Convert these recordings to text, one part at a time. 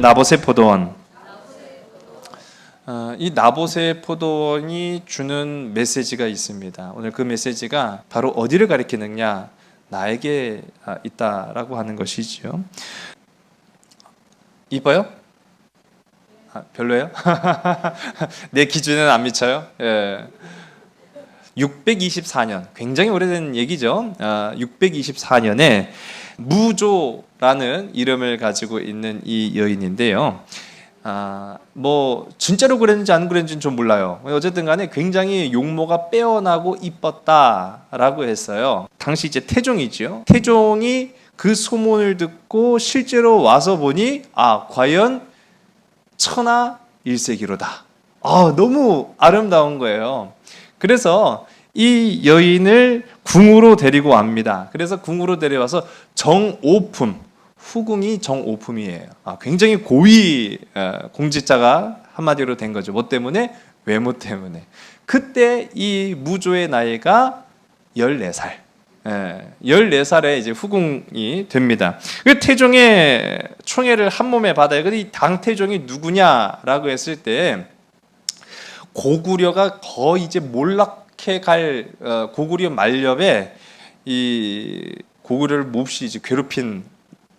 나봇의 포도원. 이 나봇의 포도원이 주는 메시지가 있습니다. 오늘 그 메시지가 바로 어디를 가리키느냐? 나에게 있다라고 하는 것이지요. 이뻐요? 별로예요? 내 기준에는 안 미쳐요? 예. 624년, 굉장히 오래된 얘기죠. 624년에 무조라는 이름을 가지고 있는 이 여인인데요. 뭐 진짜로 그랬는지 안 그랬는지는 좀 몰라요. 어쨌든 간에 굉장히 용모가 빼어나고 이뻤다라고 했어요. 당시 이제 태종이죠. 태종이 그 소문을 듣고 실제로 와서 보니 과연 천하 일색이로다. 너무 아름다운 거예요. 그래서 이 여인을 궁으로 데리고 옵니다. 그래서 궁으로 데려와서 정오품, 후궁이 정오품이에요. 굉장히 고위 공직자가 한마디로 된 거죠. 뭐 때문에? 외모 때문에. 그때 이 무조의 나이가 14살. 14살에 이제 후궁이 됩니다. 태종의 총애를 한 몸에 받아요. 근데 이 당태종이 누구냐라고 했을 때 고구려가 거의 이제 몰락해 갈 고구려 말렵에 이 고구려를 몹시 이제 괴롭힌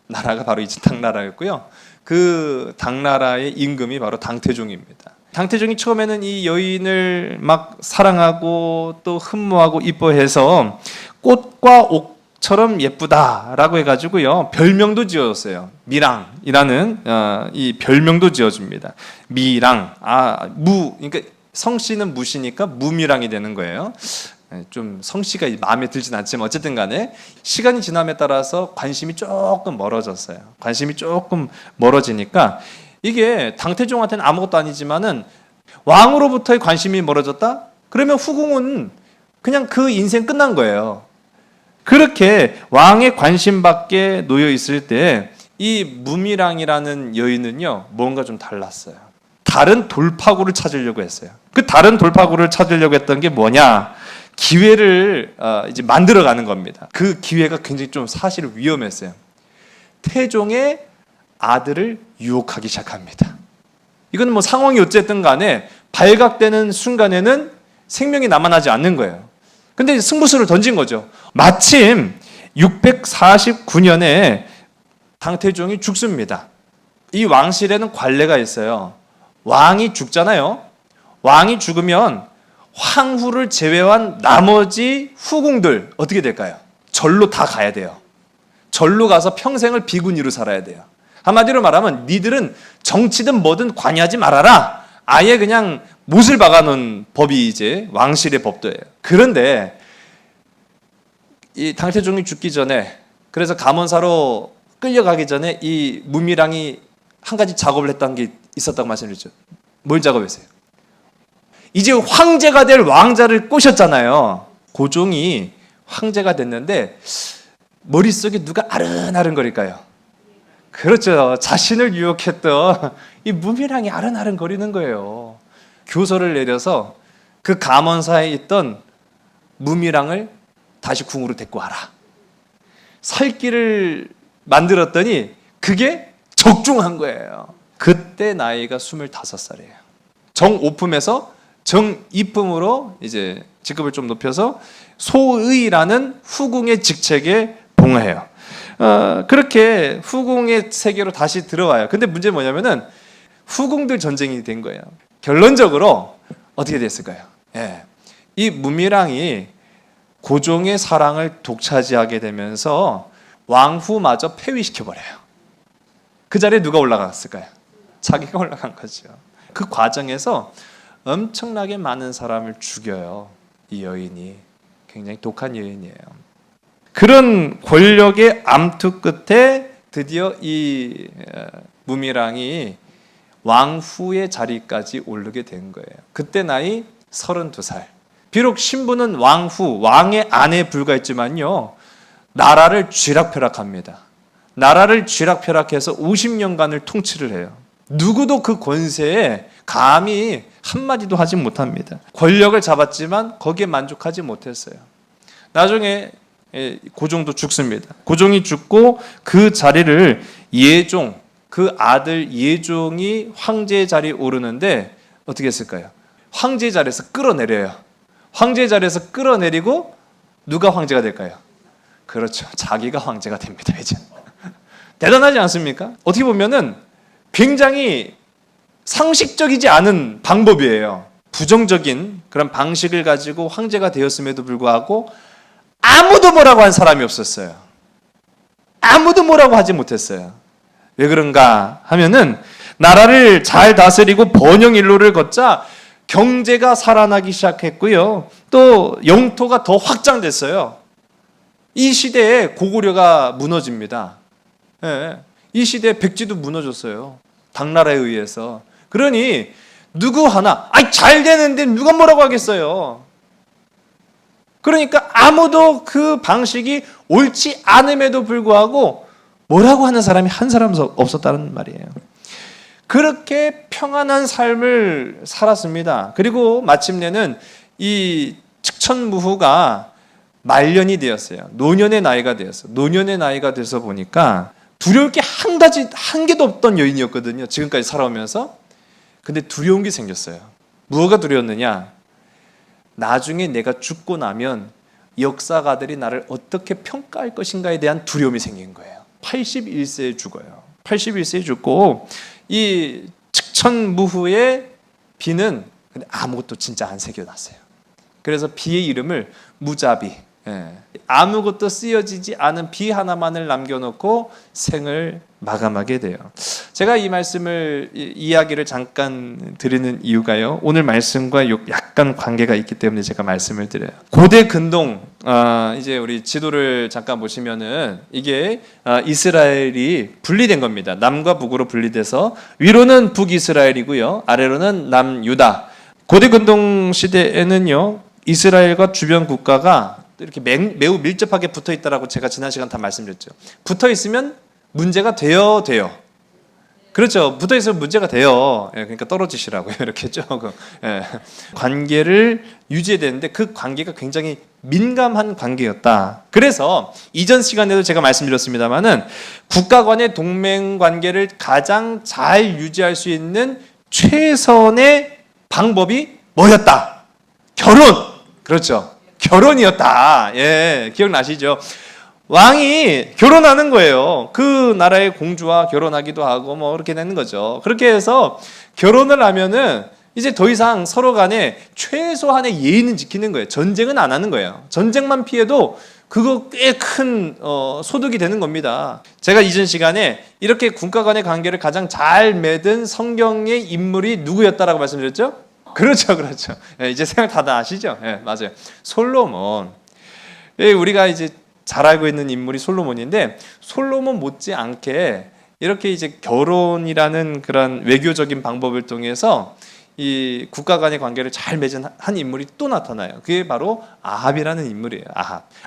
나라가 바로 이제 당나라였고요. 그 당나라의 임금이 바로 당태종입니다. 당태종이 처음에는 이 여인을 막 사랑하고 또 흠모하고 이뻐해서 꽃과 옥처럼 예쁘다라고 해가지고요 별명도 지었어요. 미랑이라는 이 별명도 지어줍니다. 미랑, 그러니까 성씨는 무씨니까 무미랑이 되는 거예요. 좀 성씨가 마음에 들진 않지만 어쨌든 간에 시간이 지남에 따라서 관심이 조금 멀어졌어요. 관심이 조금 멀어지니까 이게 당태종한테는 아무것도 아니지만은 왕으로부터의 관심이 멀어졌다? 그러면 후궁은 그냥 그 인생 끝난 거예요. 그렇게 왕의 관심 밖에 놓여 있을 때 이 무미랑이라는 여인은요 뭔가 좀 달랐어요. 다른 돌파구를 찾으려고 했어요. 그 다른 돌파구를 찾으려고 했던 게 뭐냐? 기회를 이제 만들어가는 겁니다. 그 기회가 굉장히 좀 사실 위험했어요. 태종의 아들을 유혹하기 시작합니다. 이건 뭐 상황이 어쨌든 간에 발각되는 순간에는 생명이 남아나지 않는 거예요. 근데 승부수를 던진 거죠. 마침 649년에 당태종이 죽습니다. 이 왕실에는 관례가 있어요. 왕이 죽잖아요. 왕이 죽으면 황후를 제외한 나머지 후궁들 어떻게 될까요? 절로 다 가야 돼요. 절로 가서 평생을 비구니로 살아야 돼요. 한마디로 말하면 니들은 정치든 뭐든 관여하지 말아라. 아예 그냥 못을 박아놓은 법이 이제 왕실의 법도예요. 그런데 이 당태종이 죽기 전에 그래서 감원사로 끌려가기 전에 이 무미랑이 한 가지 작업을 했던 게 있었다고 말씀드렸죠. 뭘 작업했어요? 이제 황제가 될 왕자를 꼬셨잖아요. 고종이 황제가 됐는데 머릿속에 누가 아른아른거릴까요? 그렇죠. 자신을 유혹했던 이 무미랑이 아른아른거리는 거예요. 교서를 내려서 그 감원사에 있던 무미랑을 다시 궁으로 데리고 와라. 살 길을 만들었더니 그게 적중한 거예요. 그때 나이가 25살이에요. 정오품에서 정이품으로 이제 직급을 좀 높여서 소의라는 후궁의 직책에 봉해요. 그렇게 후궁의 세계로 다시 들어와요. 근데 문제는 뭐냐면은 후궁들 전쟁이 된 거예요. 결론적으로 어떻게 됐을까요? 이 무미랑이 고종의 사랑을 독차지하게 되면서 왕후마저 폐위시켜버려요. 그 자리에 누가 올라갔을까요? 자기가 올라간 거죠. 그 과정에서 엄청나게 많은 사람을 죽여요. 이 여인이 굉장히 독한 여인이에요. 그런 권력의 암투 끝에 드디어 이 무미랑이 왕후의 자리까지 오르게 된 거예요. 그때 나이 32살. 비록 신부는 왕후, 왕의 아내에 불과했지만요. 나라를 쥐락펴락합니다. 나라를 쥐락펴락해서 50년간을 통치를 해요. 누구도 그 권세에 감히 한마디도 하지 못합니다. 권력을 잡았지만 거기에 만족하지 못했어요. 나중에 고종도 죽습니다. 고종이 죽고 그 자리를 예종, 그 아들 예종이 황제의 자리에 오르는데 어떻게 했을까요? 황제의 자리에서 끌어내려요. 황제의 자리에서 끌어내리고 누가 황제가 될까요? 그렇죠. 자기가 황제가 됩니다. 이제 대단하지 않습니까? 어떻게 보면은 굉장히 상식적이지 않은 방법이에요. 부정적인 그런 방식을 가지고 황제가 되었음에도 불구하고 아무도 뭐라고 한 사람이 없었어요. 아무도 뭐라고 하지 못했어요. 왜 그런가 하면은 나라를 잘 다스리고 번영일로를 걷자 경제가 살아나기 시작했고요. 또 영토가 더 확장됐어요. 이 시대에 고구려가 무너집니다. 예, 이 시대에 백제도 무너졌어요. 당나라에 의해서. 그러니 누구 하나 잘 되는데 누가 뭐라고 하겠어요. 그러니까 아무도 그 방식이 옳지 않음에도 불구하고 뭐라고 하는 사람이 한 사람 없었다는 말이에요. 그렇게 평안한 삶을 살았습니다. 그리고 마침내는 이 측천무후가 말년이 되었어요. 노년의 나이가 되었어요. 노년의 나이가 돼서 보니까 두려울 게 한 개도 없던 여인이었거든요. 지금까지 살아오면서. 근데 두려운 게 생겼어요. 무엇가 두려웠느냐? 나중에 내가 죽고 나면 역사가들이 나를 어떻게 평가할 것인가에 대한 두려움이 생긴 거예요. 81세에 죽어요. 81세에 죽고 이 측천무후의 비는 아무것도 진짜 안 새겨놨어요. 그래서 비의 이름을 무자비, 아무것도 쓰여지지 않은 비 하나만을 남겨놓고 생을 마감하게 돼요. 제가 이 말씀을 이야기를 잠깐 드리는 이유가요. 오늘 말씀과 약간 관계가 있기 때문에 제가 말씀을 드려요. 고대 근동 이제 우리 지도를 잠깐 보시면은 이게 이스라엘이 분리된 겁니다. 남과 북으로 분리돼서 위로는 북이스라엘이고요, 아래로는 남유다. 고대 근동 시대에는요, 이스라엘과 주변 국가가 이렇게 매우 밀접하게 붙어 있다라고 제가 지난 시간 다 말씀드렸죠. 붙어 있으면 문제가 돼요. 그렇죠. 붙어 있으면 문제가 돼요. 그러니까 떨어지시라고요. 이렇게 했죠. 관계를 유지해야 되는데 그 관계가 굉장히 민감한 관계였다. 그래서 이전 시간에도 제가 말씀드렸습니다만은 국가 간의 동맹 관계를 가장 잘 유지할 수 있는 최선의 방법이 뭐였다? 결혼. 그렇죠. 결혼이었다. 예, 기억나시죠? 왕이 결혼하는 거예요. 그 나라의 공주와 결혼하기도 하고 뭐 그렇게 되는 거죠. 그렇게 해서 결혼을 하면은 이제 더 이상 서로 간에 최소한의 예의는 지키는 거예요. 전쟁은 안 하는 거예요. 전쟁만 피해도 그거 꽤 큰 소득이 되는 겁니다. 제가 이전 시간에 이렇게 국가 간의 관계를 가장 잘 맺은 성경의 인물이 누구였다라고 말씀드렸죠? 그렇죠. 이제 생각 다들 아시죠? 맞아요. 솔로몬. 우리가 이제 잘 알고 있는 인물이 솔로몬인데, 솔로몬 못지않게 이렇게 이제 결혼이라는 그런 외교적인 방법을 통해서 이 국가 간의 관계를 잘 맺은 한 인물이 또 나타나요. 그게 바로 아합이라는 인물이에요.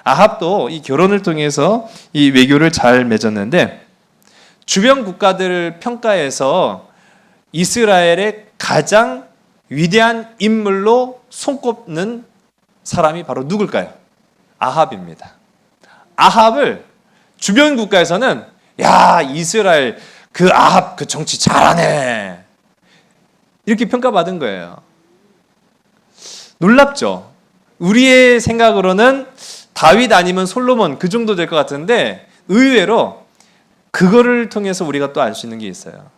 아합도 이 결혼을 통해서 이 외교를 잘 맺었는데, 주변 국가들을 평가해서 이스라엘의 가장 위대한 인물로 손꼽는 사람이 바로 누굴까요? 아합입니다. 아합을 주변 국가에서는 야, 이스라엘 그 아합 그 정치 잘하네, 이렇게 평가받은 거예요. 놀랍죠? 우리의 생각으로는 다윗 아니면 솔로몬 그 정도 될 것 같은데, 의외로 그거를 통해서 우리가 또 알 수 있는 게 있어요.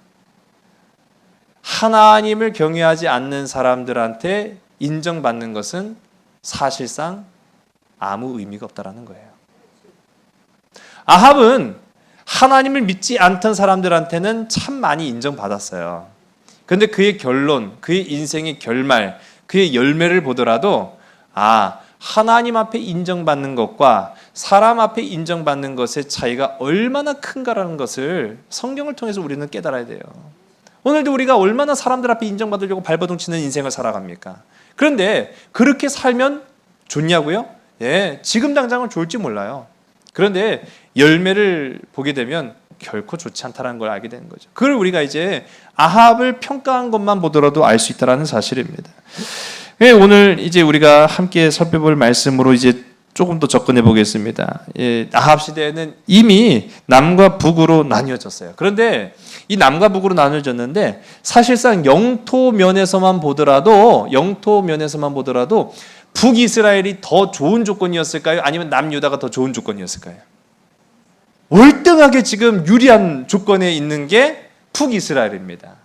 하나님을 경외하지 않는 사람들한테 인정받는 것은 사실상 아무 의미가 없다라는 거예요. 아합은 하나님을 믿지 않던 사람들한테는 참 많이 인정받았어요. 그런데 그의 결론, 그의 인생의 결말, 그의 열매를 보더라도 하나님 앞에 인정받는 것과 사람 앞에 인정받는 것의 차이가 얼마나 큰가라는 것을 성경을 통해서 우리는 깨달아야 돼요. 오늘도 우리가 얼마나 사람들 앞에 인정받으려고 발버둥 치는 인생을 살아갑니까? 그런데 그렇게 살면 좋냐고요? 지금 당장은 좋을지 몰라요. 그런데 열매를 보게 되면 결코 좋지 않다는 걸 알게 되는 거죠. 그걸 우리가 이제 아합을 평가한 것만 보더라도 알 수 있다는 사실입니다. 오늘 이제 우리가 함께 살펴볼 말씀으로 이제 조금 더 접근해 보겠습니다. 아합 시대에는 이미 남과 북으로 나뉘어졌어요. 그런데 이 남과 북으로 나뉘어졌는데 사실상 영토 면에서만 보더라도 북이스라엘이 더 좋은 조건이었을까요? 아니면 남유다가 더 좋은 조건이었을까요? 월등하게 지금 유리한 조건에 있는 게 북이스라엘입니다.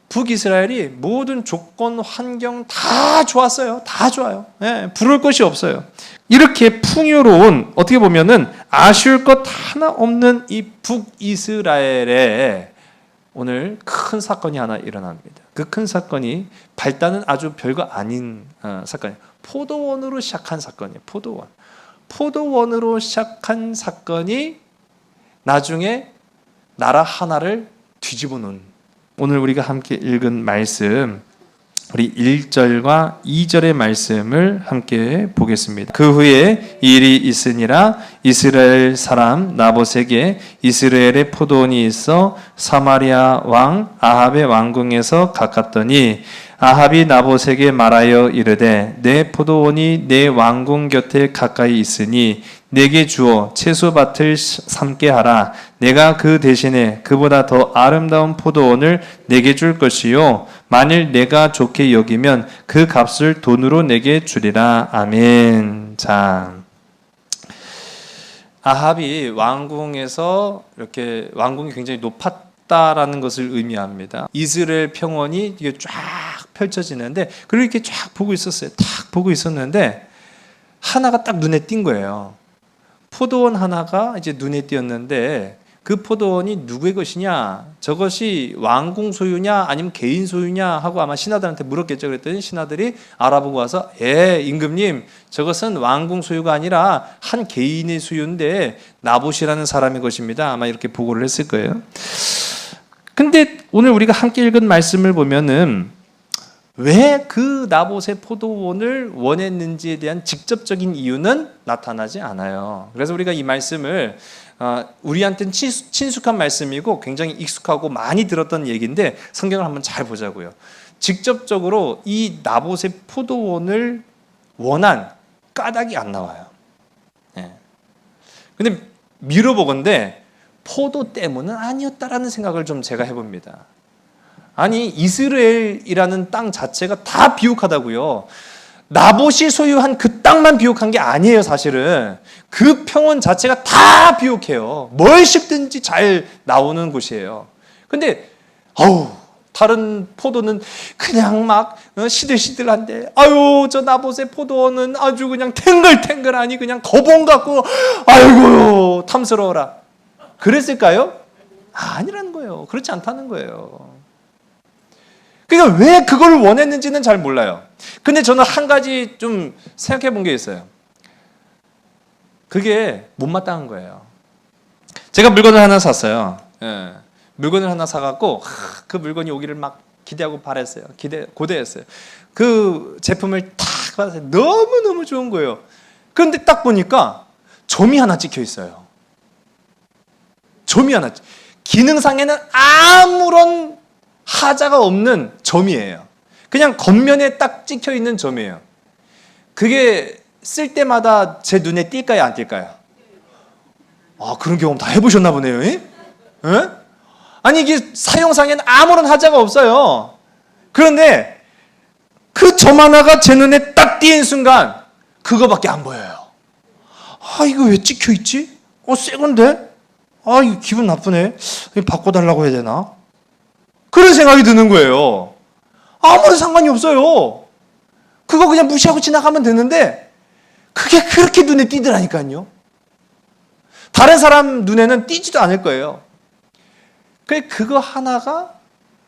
북이스라엘이 모든 조건, 환경 다 좋았어요. 다 좋아요. 부를 것이 없어요. 이렇게 풍요로운, 어떻게 보면은 아쉬울 것 하나 없는 이 북이스라엘에 오늘 큰 사건이 하나 일어납니다. 그 큰 사건이 발단은 아주 별거 아닌 사건이에요. 포도원으로 시작한 사건이에요. 포도원으로 시작한 사건이 나중에 나라 하나를 뒤집어 놓은, 오늘 우리가 함께 읽은 말씀, 우리 1절과 2절의 말씀을 함께 보겠습니다. 그 후에 일이 있으니라 이스라엘 사람 나봇에게 이스라엘의 포도원이 있어 사마리아 왕 아합의 왕궁에서 가깝더니 아합이 나봇에게 말하여 이르되 내 포도원이 내 왕궁 곁에 가까이 있으니 내게 주어 채소밭을 삼게 하라. 내가 그 대신에 그보다 더 아름다운 포도원을 내게 줄 것이요 만일 내가 좋게 여기면 그 값을 돈으로 내게 주리라. 아멘. 자, 아합이 왕궁에서 이렇게 왕궁이 굉장히 높았다라는 것을 의미합니다. 이스라엘 평원이 이게 쫙 펼쳐지는데 그리고 이렇게 쫙 보고 있었어요. 탁 보고 있었는데 하나가 딱 눈에 띈 거예요. 포도원 하나가 이제 눈에 띄었는데 그 포도원이 누구의 것이냐? 저것이 왕궁 소유냐 아니면 개인 소유냐 하고 아마 신하들한테 물었겠죠. 그랬더니 신하들이 알아보고 와서 임금님 저것은 왕궁 소유가 아니라 한 개인의 소유인데 나봇이라는 사람의 것입니다. 아마 이렇게 보고를 했을 거예요. 근데 오늘 우리가 함께 읽은 말씀을 보면은 왜 그 나봇의 포도원을 원했는지에 대한 직접적인 이유는 나타나지 않아요. 그래서 우리가 이 말씀을 우리한테는 친숙한 말씀이고 굉장히 익숙하고 많이 들었던 얘기인데 성경을 한번 잘 보자고요. 직접적으로 이 나봇의 포도원을 원한 까닭이 안 나와요. 근데 미뤄보건대 포도 때문은 아니었다라는 생각을 좀 제가 해봅니다. 아니 이스라엘이라는 땅 자체가 다 비옥하다고요. 나봇이 소유한 그 땅만 비옥한 게 아니에요. 사실은 그 평원 자체가 다 비옥해요. 뭘 심든지 잘 나오는 곳이에요. 근데 다른 포도는 그냥 막 시들시들한데 저 나봇의 포도는 아주 그냥 탱글탱글하니 그냥 거봉 같고 아이고 탐스러워라. 그랬을까요? 아니라는 거예요. 그렇지 않다는 거예요. 그러니까 왜 그걸 원했는지는 잘 몰라요. 근데 저는 한 가지 좀 생각해 본 게 있어요. 그게 못마땅한 거예요. 제가 물건을 하나 샀어요. 물건을 하나 사갖고 그 물건이 오기를 막 기대하고 바랬어요. 고대했어요. 그 제품을 탁 받았어요. 너무너무 좋은 거예요. 그런데 딱 보니까 점이 하나 찍혀 있어요. 점이 하나. 기능상에는 아무런 하자가 없는 점이에요. 그냥 겉면에 딱 찍혀 있는 점이에요. 그게 쓸 때마다 제 눈에 띌까요, 안 띌까요? 그런 경험 다 해보셨나 보네요. 아니 이게 사용상에는 아무런 하자가 없어요. 그런데 그 점 하나가 제 눈에 딱 띄인 순간 그거밖에 안 보여요. 이거 왜 찍혀 있지? 새 건데? 이거 기분 나쁘네. 바꿔달라고 해야 되나? 그런 생각이 드는 거예요. 아무런 상관이 없어요. 그거 그냥 무시하고 지나가면 되는데 그게 그렇게 눈에 띄더라니까요. 다른 사람 눈에는 띄지도 않을 거예요. 그거 하나가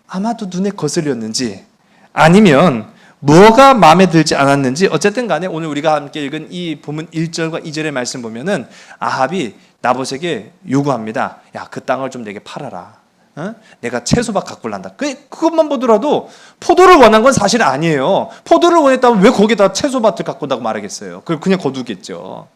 아마도 눈에 거슬렸는지 아니면 뭐가 마음에 들지 않았는지 어쨌든 간에 오늘 우리가 함께 읽은 이 본문 1절과 2절의 말씀 보면은 아합이 나봇에게 요구합니다. 야, 그 땅을 좀 내게 팔아라. 내가 채소밭 가꾸려 한다. 그것만 보더라도 포도를 원한 건 사실 아니에요. 포도를 원했다면 왜 거기다 채소밭을 가꾼다고 말하겠어요. 그걸 그냥 거두겠죠.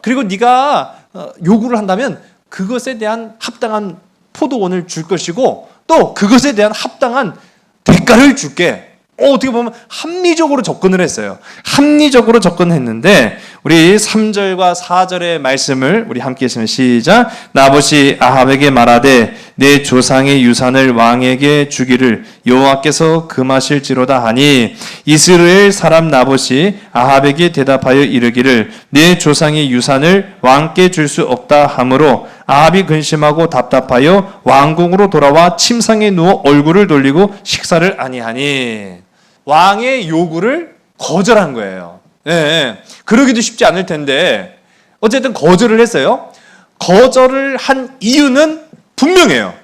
그리고 네가 요구를 한다면 그것에 대한 합당한 포도원을 줄 것이고 또 그것에 대한 합당한 대가를 줄게. 어떻게 보면 합리적으로 접근을 했어요. 합리적으로 접근했는데 우리 3절과 4절의 말씀을 우리 함께 했으면 시작. 나봇이 아합에게 말하되 내 조상의 유산을 왕에게 주기를 여호와께서 금하실지로다 하니 이스라엘 사람 나봇이 아합에게 대답하여 이르기를 내 조상의 유산을 왕께 줄 수 없다 하므로 아합이 근심하고 답답하여 왕궁으로 돌아와 침상에 누워 얼굴을 돌리고 식사를 아니하니 왕의 요구를 거절한 거예요. 예, 그러기도 쉽지 않을 텐데 어쨌든 거절을 했어요. 거절을 한 이유는 분명해요.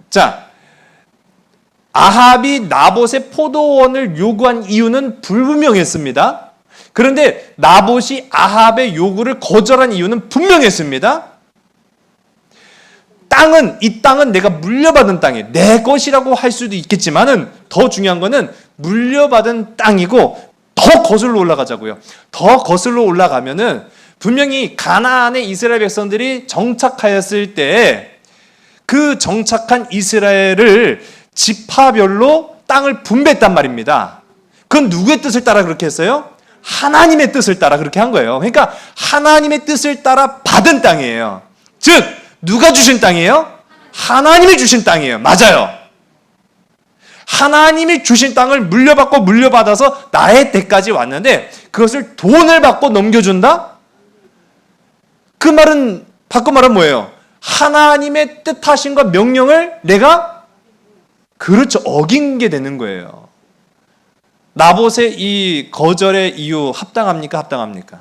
자, 아합이 나봇의 포도원을 요구한 이유는 불분명했습니다. 그런데 나봇이 아합의 요구를 거절한 이유는 분명했습니다. 이 땅은 내가 물려받은 땅이에요. 내 것이라고 할 수도 있겠지만은 더 중요한 거는 물려받은 땅이고 더 거슬러 올라가자고요. 더 거슬러 올라가면은 분명히 가나안의 이스라엘 백성들이 정착하였을 때 그 정착한 이스라엘을 지파별로 땅을 분배했단 말입니다. 그건 누구의 뜻을 따라 그렇게 했어요? 하나님의 뜻을 따라 그렇게 한 거예요. 그러니까 하나님의 뜻을 따라 받은 땅이에요. 즉 누가 주신 땅이에요? 하나님이 주신 땅이에요. 맞아요. 하나님이 주신 땅을 물려받아서 나의 때까지 왔는데 그것을 돈을 받고 넘겨준다? 그 말은 바꿔 말하면 뭐예요? 하나님의 뜻하신과 명령을 내가 그렇죠. 어긴 게 되는 거예요. 나봇의 이 거절의 이유 합당합니까? 합당합니까?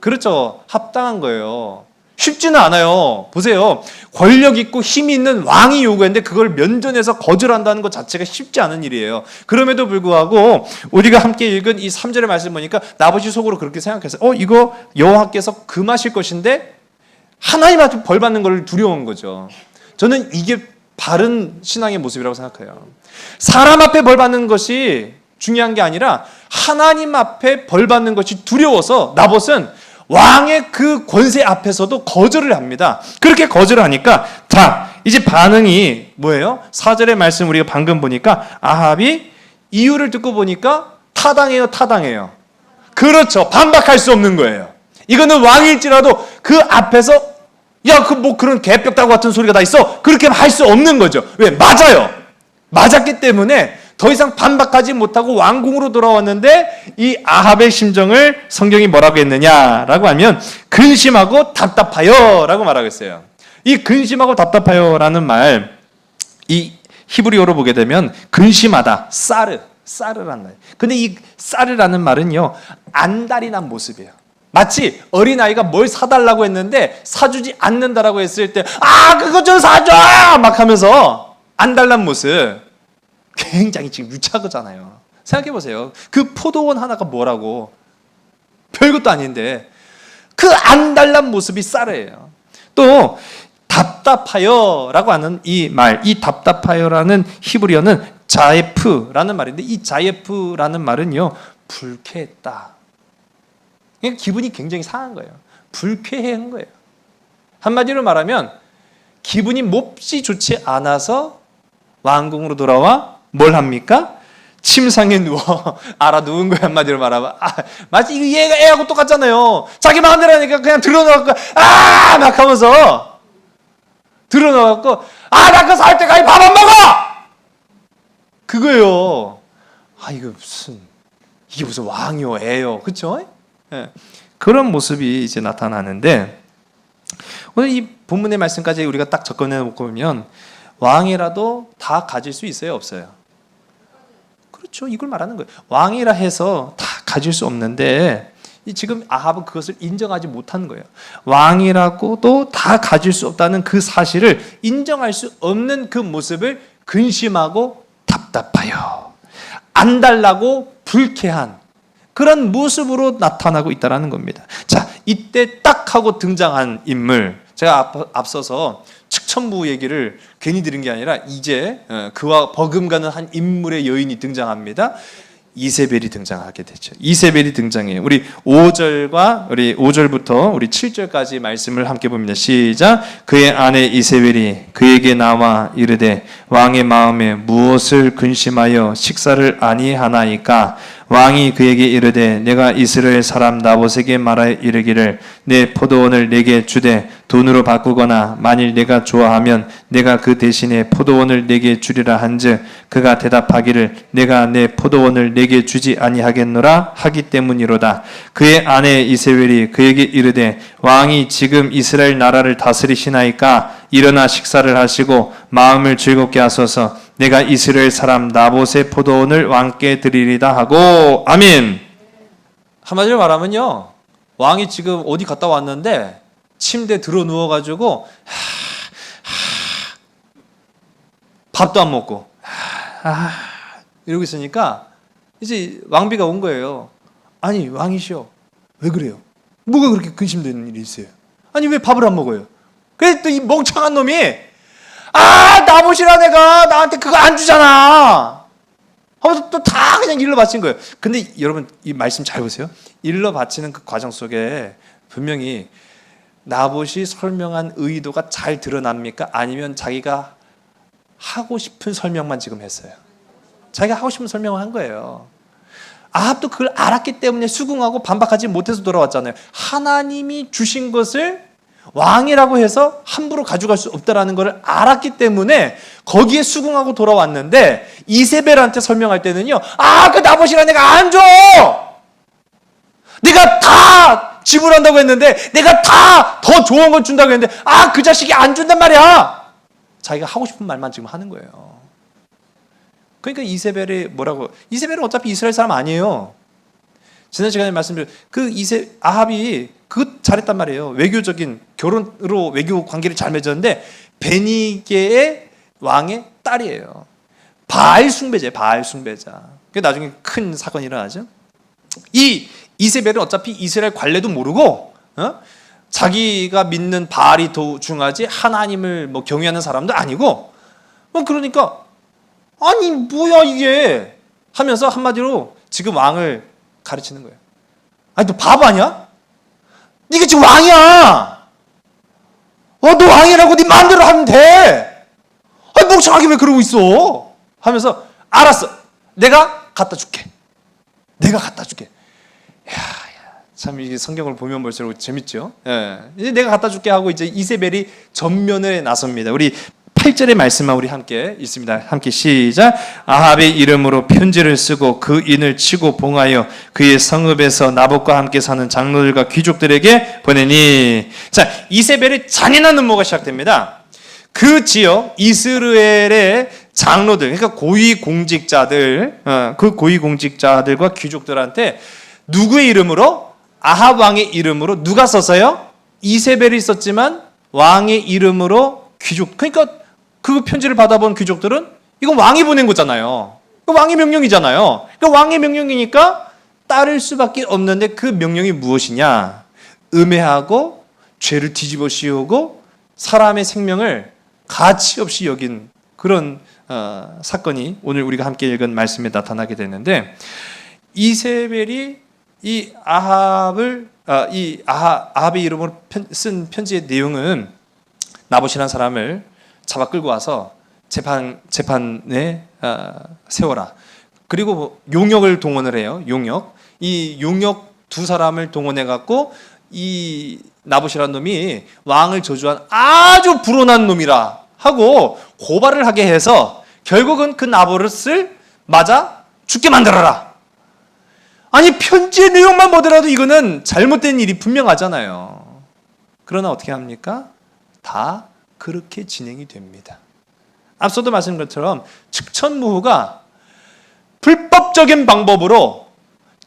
그렇죠. 합당한 거예요. 쉽지는 않아요. 보세요. 권력 있고 힘이 있는 왕이 요구했는데 그걸 면전에서 거절한다는 것 자체가 쉽지 않은 일이에요. 그럼에도 불구하고 우리가 함께 읽은 이 3절의 말씀 보니까 나봇이 속으로 그렇게 생각했어요. 이거 여호와께서 금하실 것인데 하나님한테 벌 받는 걸 두려운 거죠. 저는 이게 바른 신앙의 모습이라고 생각해요. 사람 앞에 벌 받는 것이 중요한 게 아니라 하나님 앞에 벌 받는 것이 두려워서 나봇은 왕의 그 권세 앞에서도 거절을 합니다. 그렇게 거절을 하니까 자, 이제 반응이 뭐예요? 4절의 말씀 우리가 방금 보니까 아합이 이유를 듣고 보니까 타당해요. 그렇죠. 반박할 수 없는 거예요. 이거는 왕일지라도 그 앞에서 그런 개벽다구 같은 소리가 다 있어. 그렇게 할 수 없는 거죠. 왜? 맞아요. 맞았기 때문에 더 이상 반박하지 못하고 왕궁으로 돌아왔는데 이 아합의 심정을 성경이 뭐라고 했느냐라고 하면 근심하고 답답하여 라고 말하고 있어요. 이 근심하고 답답하여라는 말, 이 히브리어로 보게 되면 근심하다, 사르라는 말. 근데 이 사르라는 말은요, 안달이 난 모습이에요. 마치 어린아이가 뭘 사달라고 했는데 사주지 않는다라고 했을 때 그거 좀 사줘! 막 하면서 안달난 모습. 굉장히 지금 유치하잖아요. 생각해보세요. 그 포도원 하나가 뭐라고. 별것도 아닌데 그 안달난 모습이 쌀이에요. 또 답답하여라고 하는 이 말, 이 답답하여라는 히브리어는 자예프라는 말인데 이 자예프라는 말은요, 불쾌했다. 그러니까 기분이 굉장히 상한 거예요. 불쾌한 거예요. 한마디로 말하면 기분이 몹시 좋지 않아서 왕궁으로 돌아와 뭘 합니까? 침상에 누워 누운 거야. 한마디로 말하면 마치 얘가 애하고 똑같잖아요. 자기 마음대로 하니까 그냥 들어놓고 막 하면서 들어놓고 나 그 살 때까지 밥 안 먹어! 그거예요. 이게 무슨 왕이요 애요. 그렇죠? 네. 그런 모습이 이제 나타나는데 오늘 이 본문의 말씀까지 우리가 딱 접근해 놓고 보면 왕이라도 다 가질 수 있어요, 없어요? 그렇죠. 이걸 말하는 거예요. 왕이라 해서 다 가질 수 없는데 지금 아합은 그것을 인정하지 못한 거예요. 왕이라고도 다 가질 수 없다는 그 사실을 인정할 수 없는 그 모습을 근심하고 답답하여 안달나고 불쾌한 그런 모습으로 나타나고 있다는 겁니다. 자, 이때 딱 하고 등장한 인물, 제가 앞서서 측천부 얘기를 괜히 들은 게 아니라 이제 그와 버금가는 한 인물의 여인이 등장합니다. 이세벨이 등장하게 되죠. 이세벨이 등장해요. 우리 5절부터 우리 7절까지 말씀을 함께 봅니다. 시작. 그의 아내 이세벨이 그에게 나와 이르되 왕의 마음에 무엇을 근심하여 식사를 아니하나이까? 왕이 그에게 이르되 내가 이스라엘 사람 나봇에게 말하여 이르기를 내 포도원을 내게 주되 돈으로 바꾸거나 만일 내가 좋아하면 내가 그 대신에 포도원을 내게 주리라 한즉 그가 대답하기를 내가 내 포도원을 내게 주지 아니하겠노라 하기 때문이로다. 그의 아내 이세벨이 그에게 이르되 왕이 지금 이스라엘 나라를 다스리시나이까? 일어나 식사를 하시고 마음을 즐겁게 하소서. 내가 이스라엘 사람 나봇의 포도원을 왕께 드리리다 하고. 아멘. 한마디로 말하면요, 왕이 지금 어디 갔다 왔는데 침대에 들어 누워가지고 밥도 안 먹고 이러고 있으니까 이제 왕비가 온 거예요. 아니 왕이시여, 왜 그래요? 뭐가 그렇게 근심되는 일이 있어요? 아니 왜 밥을 안 먹어요? 그래서 또 이 멍청한 놈이 나봇이라 내가 나한테 그거 안 주잖아 하면서 또 다 그냥 일러 바친 거예요. 근데 여러분 이 말씀 잘 보세요. 일러 바치는 그 과정 속에 분명히 나봇이 설명한 의도가 잘 드러납니까? 아니면 자기가 하고 싶은 설명만 지금 했어요? 자기가 하고 싶은 설명을 한 거예요. 아합도 그걸 알았기 때문에 수긍하고 반박하지 못해서 돌아왔잖아요. 하나님이 주신 것을 왕이라고 해서 함부로 가져갈 수 없다라는 것을 알았기 때문에 거기에 수긍하고 돌아왔는데, 이세벨한테 설명할 때는요, 그 나봇이라 내가 안 줘! 내가 다 지불한다고 했는데, 내가 다 더 좋은 걸 준다고 했는데, 그 자식이 안 준단 말이야! 자기가 하고 싶은 말만 지금 하는 거예요. 그러니까 이세벨이 뭐라고, 이세벨은 어차피 이스라엘 사람 아니에요. 지난 시간에 말씀드린 아합이 그거 잘했단 말이에요. 외교적인 결혼으로 외교 관계를 잘 맺었는데 베니게의 왕의 딸이에요. 바알 숭배자. 그게 나중에 큰 사건이 일어나죠. 이 이세벨은 어차피 이스라엘 관례도 모르고 자기가 믿는 바알이 더 중요하지 하나님을 경외하는 사람도 아니고 그러니까 아니 뭐야 이게 하면서 한마디로 지금 왕을 가르치는 거예요. 아니 너 바보 아니야? 네가 지금 왕이야. 너 왕이라고 네 마음대로 하면 돼. 아니 멍청하게 왜 그러고 있어? 하면서 알았어. 내가 갖다 줄게. 참 이게 성경을 보면 볼수록 재밌죠. 이제 내가 갖다 줄게 하고 이제 이세벨이 전면에 나섭니다. 우리 8절의 말씀만 우리 함께 읽습니다. 함께 시작. 아합의 이름으로 편지를 쓰고 그 인을 치고 봉하여 그의 성읍에서 나봇과 함께 사는 장로들과 귀족들에게 보내니. 자, 이세벨의 잔인한 음모가 시작됩니다. 그 지역 이스라엘의 장로들, 그러니까 고위공직자들, 그 고위공직자들과 귀족들한테 누구의 이름으로? 아합 왕의 이름으로. 누가 썼어요? 이세벨이 썼지만 왕의 이름으로 귀족, 그러니까 그 편지를 받아본 귀족들은 이건 왕이 보낸 거잖아요. 왕의 명령이잖아요. 왕의 명령이니까 따를 수밖에 없는데 그 명령이 무엇이냐? 음해하고 죄를 뒤집어 씌우고 사람의 생명을 가치 없이 여긴 그런 사건이 오늘 우리가 함께 읽은 말씀에 나타나게 되는데, 이세벨이 이 아합의 이름으로 쓴 편지의 내용은 나봇이라는 사람을 잡아 끌고 와서 재판에 세워라. 그리고 용역을 동원을 해요. 이 용역 두 사람을 동원해 갖고 이 나봇이라는 놈이 왕을 저주한 아주 불온한 놈이라 하고 고발을 하게 해서 결국은 그 나봇을 맞아 죽게 만들어라. 아니 편지의 내용만 보더라도 이거는 잘못된 일이 분명하잖아요. 그러나 어떻게 합니까? 다 그렇게 진행이 됩니다. 앞서도 말씀드린 것처럼 측천무후가 불법적인 방법으로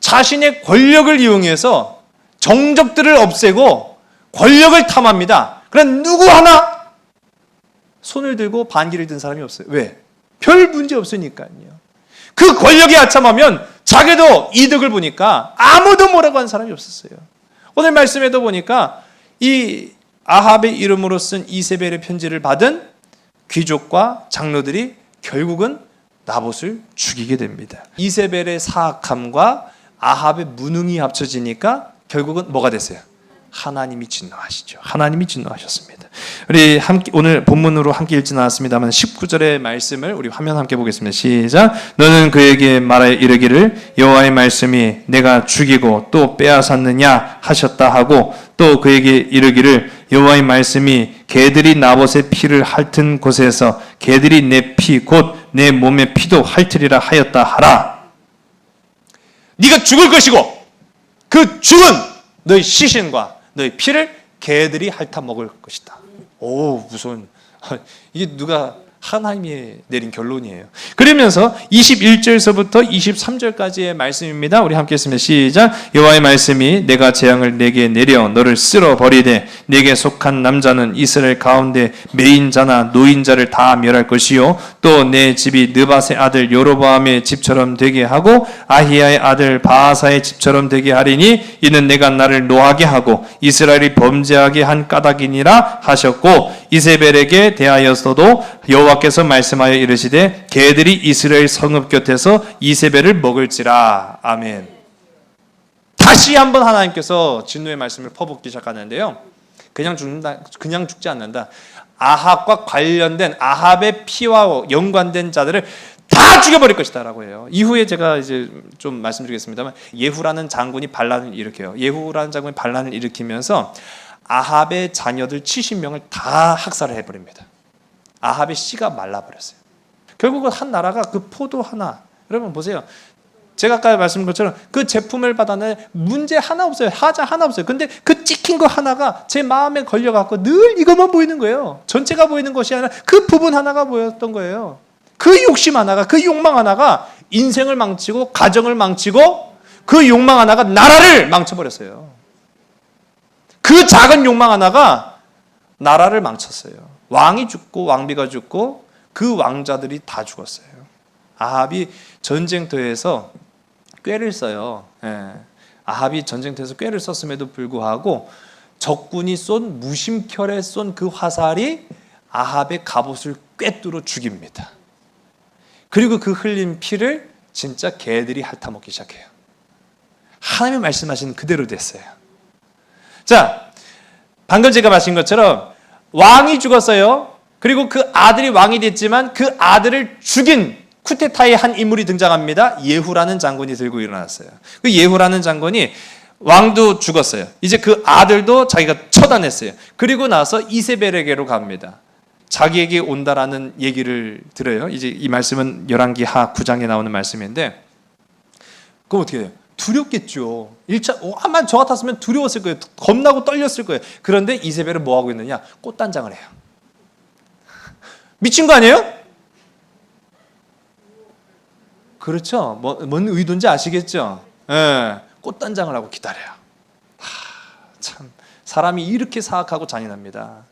자신의 권력을 이용해서 정적들을 없애고 권력을 탐합니다. 그러나 누구 하나 손을 들고 반기를 든 사람이 없어요. 왜? 별 문제 없으니까요. 그 권력에 아참하면 자기도 이득을 보니까 아무도 뭐라고 하는 사람이 없었어요. 오늘 말씀에도 보니까 이 아합의 이름으로 쓴 이세벨의 편지를 받은 귀족과 장로들이 결국은 나봇을 죽이게 됩니다. 이세벨의 사악함과 아합의 무능이 합쳐지니까 결국은 뭐가 됐어요? 하나님이 진노하시죠. 하나님이 진노하셨습니다. 우리 함께 오늘 본문으로 함께 읽지 않았습니다만 19절의 말씀을 우리 화면 함께 보겠습니다. 시작. 너는 그에게 말하여 이르기를 여호와의 말씀이 내가 죽이고 또 빼앗았느냐 하셨다 하고 또 그에게 이르기를 여호와의 말씀이 개들이 나봇의 피를 핥은 곳에서 개들이 내 피 곧 내 몸의 피도 핥으리라 하였다 하라. 네가 죽을 것이고 그 죽은 너희 시신과 너희 피를 개들이 핥아 먹을 것이다. 오, 무서운. 이게 누가 하나님이 내린 결론이에요. 그러면서 21절에서부터 23절까지의 말씀입니다. 우리 함께 했습니다. 시작. 여호와의 말씀이 내가 재앙을 내게 내려 너를 쓸어 버리되 내게 속한 남자는 이스라엘 가운데 매인자나 노인자를 다 멸할 것이요 또 내 집이 느밧의 아들 여로보암의 집처럼 되게 하고 아히야의 아들 바하사의 집처럼 되게 하리니 이는 내가 나를 노하게 하고 이스라엘이 범죄하게 한 까닭이니라 하셨고 이세벨에게 대하여서도 여호와께서 말씀하여 이르시되 개들이 이스라엘 성읍 곁에서 이세벨을 먹을지라. 아멘. 다시 한번 하나님께서 진노의 말씀을 퍼붓기 시작하는데요. 그냥 죽지 않는다. 아합과 관련된 아합의 피와 연관된 자들을 다 죽여버릴 것이다라고 해요. 이후에 제가 이제 좀 말씀드리겠습니다만 예후라는 장군이 반란을 일으켜요. 예후라는 장군이 반란을 일으키면서 아합의 자녀들 70명을 다 학살을 해버립니다. 아합의 씨가 말라버렸어요. 결국은 한 나라가 그 포도 하나, 여러분 보세요. 제가 아까 말씀드린 것처럼 그 제품을 받아내 문제 하나 없어요. 하자 하나 없어요. 근데 그 찍힌 거 하나가 제 마음에 걸려갖고 늘 이것만 보이는 거예요. 전체가 보이는 것이 아니라 그 부분 하나가 보였던 거예요. 그 욕심 하나가, 그 욕망 하나가 인생을 망치고 가정을 망치고 그 욕망 하나가 나라를 망쳐버렸어요. 그 작은 욕망 하나가 나라를 망쳤어요. 왕이 죽고 왕비가 죽고 그 왕자들이 다 죽었어요. 아합이 전쟁터에서 꾀를 써요. 아합이 전쟁터에서 꾀를 썼음에도 불구하고 적군이 쏜 무심결에 쏜 그 화살이 아합의 갑옷을 꿰뚫어 죽입니다. 그리고 그 흘린 피를 진짜 개들이 핥아먹기 시작해요. 하나님이 말씀하신 그대로 됐어요. 자, 방금 제가 말씀인 것처럼 왕이 죽었어요. 그리고 그 아들이 왕이 됐지만 그 아들을 죽인 쿠데타의 한 인물이 등장합니다. 예후라는 장군이 들고 일어났어요. 그 예후라는 장군이 왕도 죽었어요. 이제 그 아들도 자기가 처단했어요. 그리고 나서 이세벨에게로 갑니다. 자기에게 온다라는 얘기를 들어요. 이제 이 말씀은 열왕기하 9장에 나오는 말씀인데, 그럼 어떻게 돼요? 두렵겠죠. 1차, 아마 저 같았으면 두려웠을 거예요. 겁나고 떨렸을 거예요. 그런데 이세벨은 뭐 하고 있느냐? 꽃단장을 해요. 미친 거 아니에요? 그렇죠. 뭔 의도인지 아시겠죠? 예, 꽃단장을 하고 기다려요. 참 사람이 이렇게 사악하고 잔인합니다.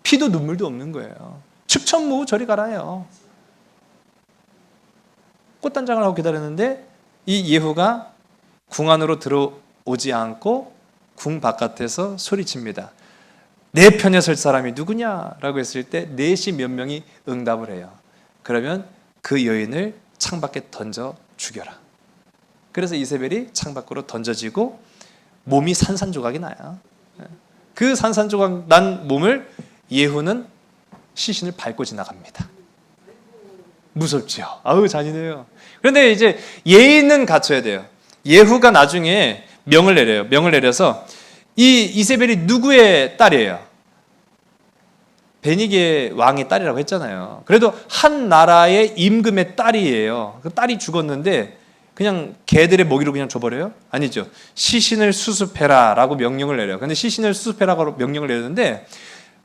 피도 눈물도 없는 거예요. 측천무 저리 가라요. 꽃단장을 하고 기다렸는데 이 예후가 궁 안으로 들어오지 않고 궁 바깥에서 소리칩니다. 내 편에 설 사람이 누구냐라고 했을 때 넷이 몇 명이 응답을 해요. 그러면 그 여인을 창밖에 던져 죽여라. 그래서 이세벨이 창밖으로 던져지고 몸이 산산조각이 나요. 그 산산조각 난 몸을 예후는 시신을 밟고 지나갑니다. 무섭죠. 아우 잔인해요. 그런데 이제 예의는 갖춰야 돼요. 예후가 나중에 명을 내려요. 명을 내려서 이 이세벨이 누구의 딸이에요? 베니게 왕의 딸이라고 했잖아요. 그래도 한 나라의 임금의 딸이에요. 그 딸이 죽었는데 그냥 개들의 먹이로 그냥 줘버려요? 아니죠. 시신을 수습해라 라고 명령을 내려요. 근데 시신을 수습해라고 명령을 내렸는데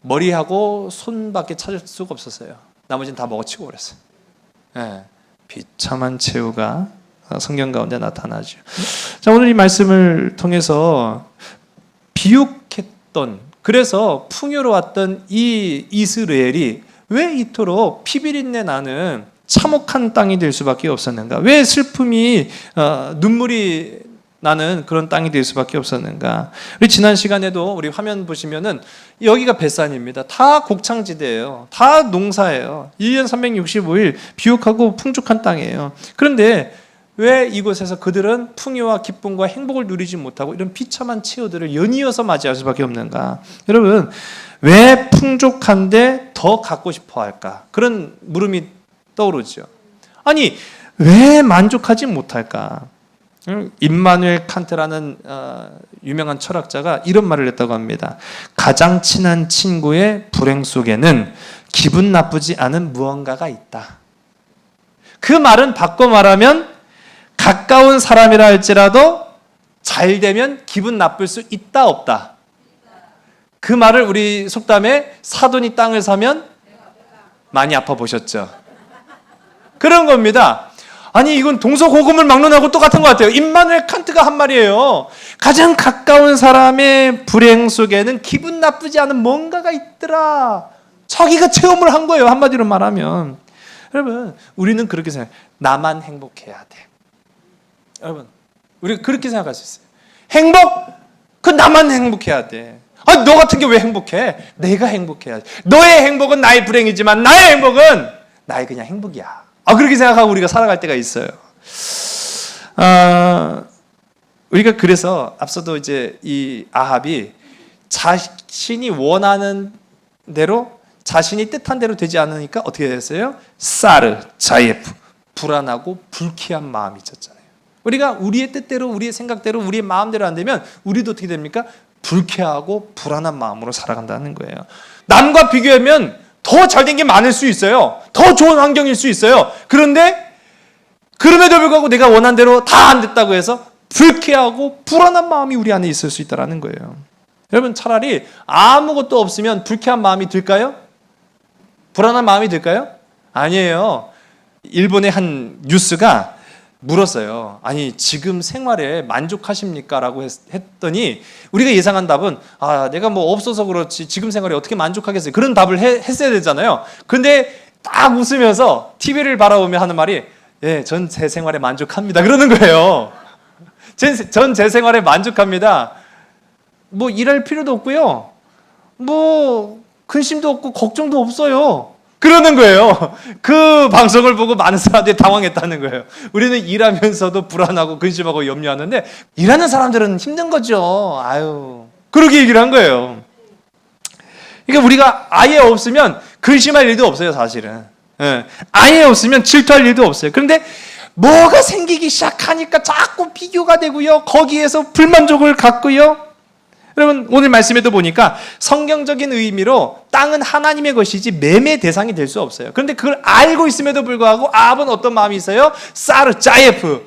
머리하고 손밖에 찾을 수가 없었어요. 나머지는 다 먹어치고 그랬어요. 네. 비참한 최후가 성경 가운데 나타나죠. 자, 오늘 이 말씀을 통해서 비옥했던, 그래서 풍요로웠던 이 이스라엘이 왜 이토록 피비린내 나는 참혹한 땅이 될 수밖에 없었는가? 왜 슬픔이 눈물이 나는 그런 땅이 될 수밖에 없었는가? 우리 지난 시간에도 우리 화면 보시면은 여기가 벳산입니다. 다 곡창지대예요. 다 농사예요. 1년 365일 비옥하고 풍족한 땅이에요. 그런데 왜 이곳에서 그들은 풍요와 기쁨과 행복을 누리지 못하고 이런 비참한 치유들을 연이어서 맞이할 수밖에 없는가? 여러분, 왜 풍족한데 더 갖고 싶어 할까? 그런 물음이 떠오르죠. 아니, 왜 만족하지 못할까? 임마누엘 칸트라는 유명한 철학자가 이런 말을 했다고 합니다. 가장 친한 친구의 불행 속에는 기분 나쁘지 않은 무언가가 있다. 그 말은 바꿔 말하면 가까운 사람이라 할지라도 잘 되면 기분 나쁠 수 있다 없다. 그 말을 우리 속담에 사돈이 땅을 사면 많이 아파 보셨죠? 그런 겁니다. 아니 이건 동서고금을 막론하고 똑같은 것 같아요. 임마누엘 칸트가 한 말이에요. 가장 가까운 사람의 불행 속에는 기분 나쁘지 않은 뭔가가 있더라. 자기가 체험을 한 거예요. 한마디로 말하면. 여러분, 우리는 그렇게 생각해요. 나만 행복해야 돼. 여러분, 우리가 그렇게 생각할 수 있어요. 행복? 그 나만 행복해야 돼. 아, 너 같은 게 왜 행복해? 내가 행복해야 돼. 너의 행복은 나의 불행이지만 나의 행복은 나의 그냥 행복이야. 그렇게 생각하고 우리가 살아갈 때가 있어요. 우리가 그래서 앞서도 이제 이 아합이 자신이 원하는 대로 자신이 뜻한 대로 되지 않으니까 어떻게 됐어요? 사르, 자예프, 불안하고 불쾌한 마음이 있었잖아요. 우리가 우리의 뜻대로, 우리의 생각대로, 우리의 마음대로 안 되면 우리도 어떻게 됩니까? 불쾌하고 불안한 마음으로 살아간다는 거예요. 남과 비교하면 더 잘된 게 많을 수 있어요. 더 좋은 환경일 수 있어요. 그런데 그럼에도 불구하고 내가 원한 대로 다 안 됐다고 해서 불쾌하고 불안한 마음이 우리 안에 있을 수 있다는 거예요. 여러분, 차라리 아무것도 없으면 불쾌한 마음이 들까요? 불안한 마음이 들까요? 아니에요. 일본의 한 뉴스가 물었어요. 아니, 지금 생활에 만족하십니까? 라고 했더니 우리가 예상한 답은 내가 뭐 없어서 그렇지 지금 생활에 어떻게 만족하겠어요? 그런 답을 했어야 되잖아요. 근데 딱 웃으면서 TV를 바라보며 하는 말이 전 제 생활에 만족합니다. 그러는 거예요. 전 제 생활에 만족합니다. 뭐 일할 필요도 없고요. 뭐 근심도 없고 걱정도 없어요. 그러는 거예요. 그 방송을 보고 많은 사람들이 당황했다는 거예요. 우리는 일하면서도 불안하고 근심하고 염려하는데 일하는 사람들은 힘든 거죠. 그렇게 얘기를 한 거예요. 그러니까 우리가 아예 없으면 근심할 일도 없어요, 사실은. 아예 없으면 질투할 일도 없어요. 그런데 뭐가 생기기 시작하니까 자꾸 비교가 되고요. 거기에서 불만족을 갖고요. 여러분, 오늘 말씀에도 보니까 성경적인 의미로 땅은 하나님의 것이지 매매 대상이 될 수 없어요. 그런데 그걸 알고 있음에도 불구하고 아합은 어떤 마음이 있어요? 사르, 짜예프,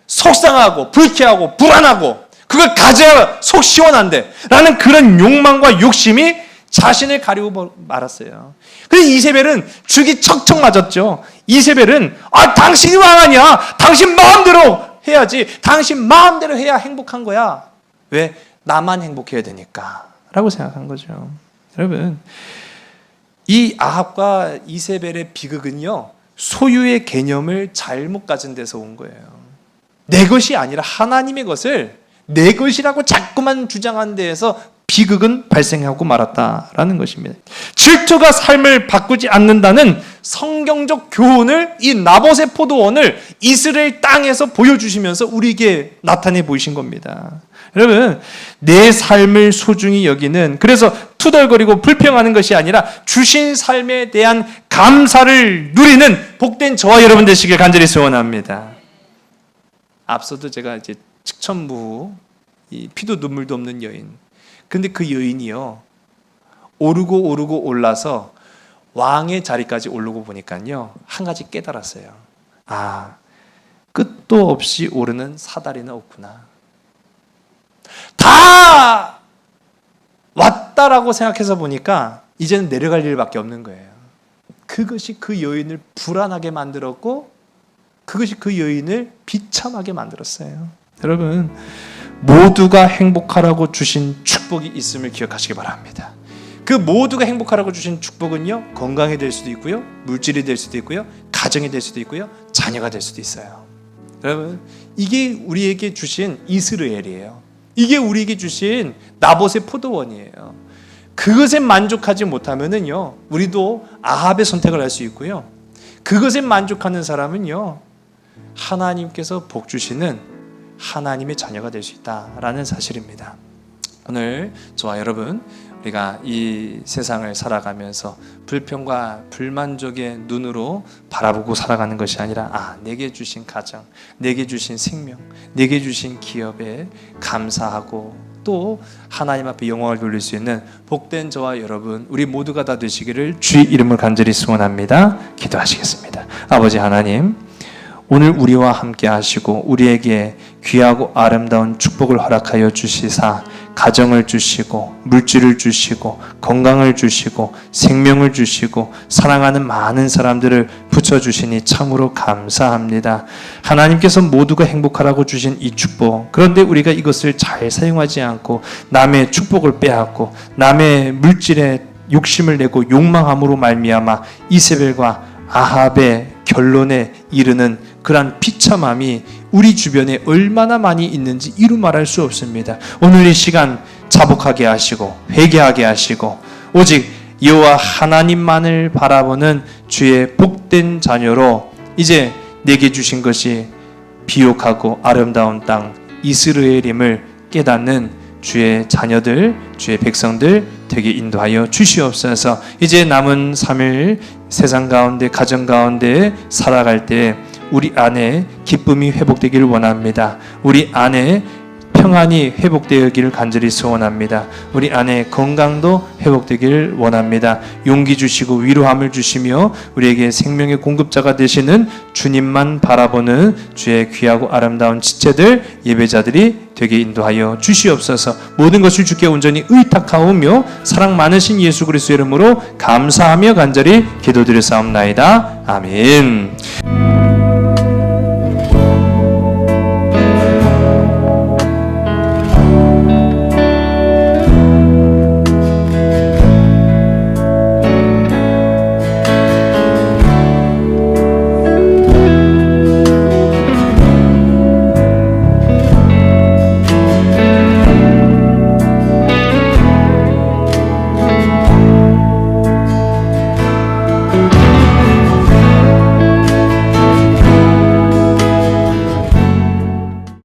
속상하고 불쾌하고 불안하고 그걸 가져야 속 시원한데 라는 그런 욕망과 욕심이 자신을 가리고 말았어요. 그래서 이세벨은 죽이 척척 맞았죠. 이세벨은 당신이 왕 아니야. 당신 마음대로 해야지. 당신 마음대로 해야 행복한 거야. 왜? 나만 행복해야 되니까 라고 생각한 거죠. 여러분, 이 아합과 이세벨의 비극은요, 소유의 개념을 잘못 가진 데서 온 거예요. 내 것이 아니라 하나님의 것을 내 것이라고 자꾸만 주장한 데에서 비극은 발생하고 말았다라는 것입니다. 질투가 삶을 바꾸지 않는다는 성경적 교훈을 이 나봇의 포도원을 이스라엘 땅에서 보여주시면서 우리에게 나타내 보이신 겁니다. 여러분, 내 삶을 소중히 여기는, 그래서 투덜거리고 불평하는 것이 아니라 주신 삶에 대한 감사를 누리는 복된 저와 여러분 되시길 간절히 소원합니다. 앞서도 제가 이제 측천무, 이 피도 눈물도 없는 여인. 근데 그 여인이요, 오르고 올라서 왕의 자리까지 오르고 보니까요, 한 가지 깨달았어요. 끝도 없이 오르는 사다리는 없구나. 다 왔다라고 생각해서 보니까 이제는 내려갈 일밖에 없는 거예요. 그것이 그 여인을 불안하게 만들었고 그것이 그 여인을 비참하게 만들었어요. 여러분, 모두가 행복하라고 주신 축복이 있음을 기억하시기 바랍니다. 그 모두가 행복하라고 주신 축복은요, 건강이 될 수도 있고요, 물질이 될 수도 있고요, 가정이 될 수도 있고요, 자녀가 될 수도 있어요. 여러분, 이게 우리에게 주신 이스라엘이에요. 이게 우리에게 주신 나봇의 포도원이에요. 그것에 만족하지 못하면은요, 우리도 아합의 선택을 할 수 있고요, 그것에 만족하는 사람은요, 하나님께서 복 주시는 하나님의 자녀가 될 수 있다라는 사실입니다. 오늘 저와 여러분, 우리가 이 세상을 살아가면서 불평과 불만족의 눈으로 바라보고 살아가는 것이 아니라 내게 주신 가정, 내게 주신 생명, 내게 주신 기업에 감사하고 또 하나님 앞에 영광을 돌릴 수 있는 복된 저와 여러분, 우리 모두가 다 되시기를 주의 이름을 간절히 소원합니다. 기도하시겠습니다. 아버지 하나님, 오늘 우리와 함께 하시고 우리에게 귀하고 아름다운 축복을 허락하여 주시사 가정을 주시고 물질을 주시고 건강을 주시고 생명을 주시고 사랑하는 많은 사람들을 붙여주시니 참으로 감사합니다. 하나님께서 모두가 행복하라고 주신 이 축복, 그런데 우리가 이것을 잘 사용하지 않고 남의 축복을 빼앗고 남의 물질에 욕심을 내고 욕망함으로 말미암아 이세벨과 아합의 결론에 이르는 그러한 비참함이 우리 주변에 얼마나 많이 있는지 이루 말할 수 없습니다. 오늘 이 시간 자복하게 하시고 회개하게 하시고 오직 여호와 하나님만을 바라보는 주의 복된 자녀로 이제 내게 주신 것이 비옥하고 아름다운 땅 이스라엘임을 깨닫는 주의 자녀들, 주의 백성들 되게 인도하여 주시옵소서. 이제 남은 3일 세상 가운데 가정 가운데 살아갈 때 우리 안에 기쁨이 회복되기를 원합니다. 우리 안에 평안이 회복되기를 간절히 소원합니다. 우리 안에 건강도 회복되기를 원합니다. 용기 주시고 위로함을 주시며 우리에게 생명의 공급자가 되시는 주님만 바라보는 주의 귀하고 아름다운 지체들, 예배자들이 되게 인도하여 주시옵소서. 모든 것을 주께 온전히 의탁하오며 사랑 많으신 예수 그리스도의 이름으로 감사하며 간절히 기도드렸사옵나이다. 아멘.